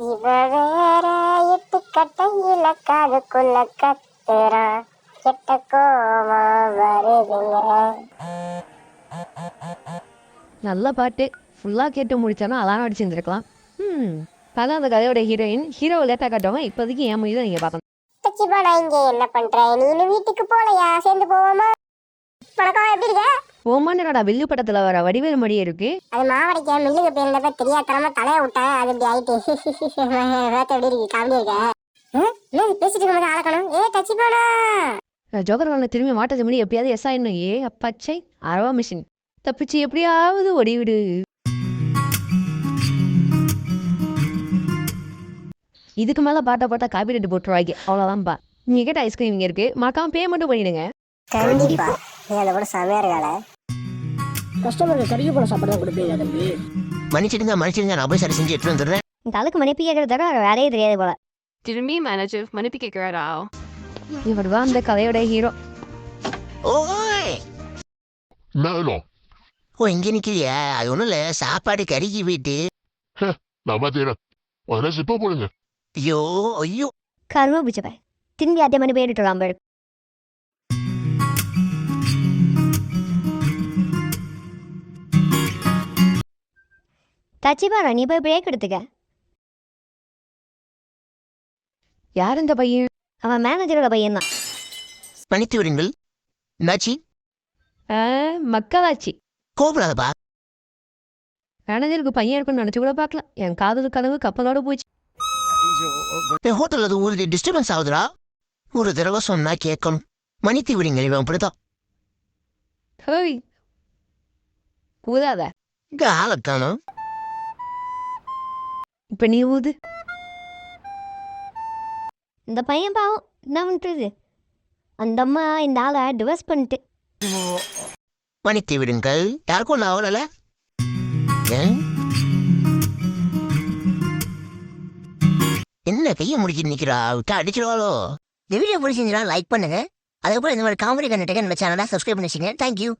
இவ வேற எட்டு கட்டையில காதுக்குள்ள கத்துறா கெட்ட கோவம் வருதுங்க. நல்ல பாட்டு ஃபுல்லாக கேட்டு முடிச்சானா அலாரம் அடிச்சுருந்துருக்கலாம். அதான் அந்த கதையோட ஹீரோயின். ஹீரோவை லேட்டாக காட்டுவாங்க. இப்போதைக்கு என் மொழி தான் நீங்கள் பார்க்கணும். தச்சிப்பா, நான் இங்க என்ன பண்றேன்? நீ வீட்டுக்கு போலையா? சேர்ந்து போவோமா? வணக்கம், எப்படி இருக்க? ஓமானடா வில்லு படத்தில் வர வடிவேல் மடியே இருக்கு. அது மாவடிக்க மில்லுக்கு போயிருந்தப்ப தெரியாதனமா தலையை விட்டேன். அது இப்படி ஆயிட்டு எப்படி இருக்கு? காமெடி இருக்க? பேசிட்டு இருக்க ஆளக்கணும். தச்சிப்பானா ஜோகர்கான திரும்பி மாட்டது மணி எப்படியாவது எஸ் ஆயிடணும். அப்பச்சை அரவா மிஷின் தப்பிச்சு எப்படியாவது ஒடிவிடு. இதுக்கு மேலே பாட்டா பார்த்தா காப்பி ரேட்டு போட்டுருவாங்க. அவ்வளோதான்ப்பா. நீங்கள் கேட்ட ஐஸ்கிரீம் இங்கே இருக்கு. மறக்காம பேமெண்ட்டும் பண்ணிடுங்க. கண்டிப்பா. இதை கூட செமையா இருக்கால. கஸ்டமருக்கு கறிக்கு போன சாப்பாடு தான் கொடுப்பீங்க தம்பி. மன்னிச்சிடுங்க நான் போய் சரி செஞ்சு எடுத்துட்டு வந்துடுறேன். இந்த ஆளுக்கு மன்னிப்பு கேட்கறதுக்கு வேலையே தெரியாது போல. திரும்பி மேனேஜர் மன்னிப்பு கேட்கிறாரா? இவர் தான் அந்த கதையோட ஹீரோ. ஓய் ஓ இங்க நிக்கிறியா? அது ஒண்ணும் இல்ல, சாப்பாடு கறிக்கு வீட்டு. நான் பாத்தீங்கன்னா உடனே சிப்ப போடுங்க. ஐயோ ஐயோ கருவா பிடிச்சவன் திரும்பி அதே மாதிரி போயிட்டுலாம் பாரு. தச்சிபாரா, நீ போய் பிரேக் எடுத்துக்க. யார் இந்த பையன்? அவன் மேனேஜரோட பையன் தான். மன்னித்து விடுங்கள். என்னாச்சு? மக்களாச்சு. கோபப்படாதப்பா. மேனேஜருக்கு பையன் இருக்குன்னு நினச்சி கூட பார்க்கலாம். என் காதல் கனவு கப்பலோட போச்சு. என் ஹோட்டல் அது ஒரு டிஸ்டர்பன்ஸ் ஆகுதுடா. ஒரு தடவை சொன்னா கேட்கணும். மன்னித்து விடுங்கள். இவன் அப்படிதான். ஹோய் ஊதாத. இங்க ஆளக்கானும். இப்போ நீ ஊது. இந்த பையன் பாவம் என்ன பண்ணுறது? அந்த அம்மா இந்த ஆளை டிவர்ஸ் பண்ணிட்டு. மன்னித்து விடுங்கள். யாருக்கும் நான் ஆகல. என்ன கையை முடிக்கிட்டு நிக்கிறா? விட்டா அடிச்சிருவாளோ? இந்த வீடியோ பிடிச்சிருந்தா லைக் பண்ணுங்க. அதே போல இந்த மாதிரி காமெடி கண்டென்ட் நம்ம சேனலை சப்ஸ்கிரைப் பண்ணி வச்சுங்க. தேங்க்யூ.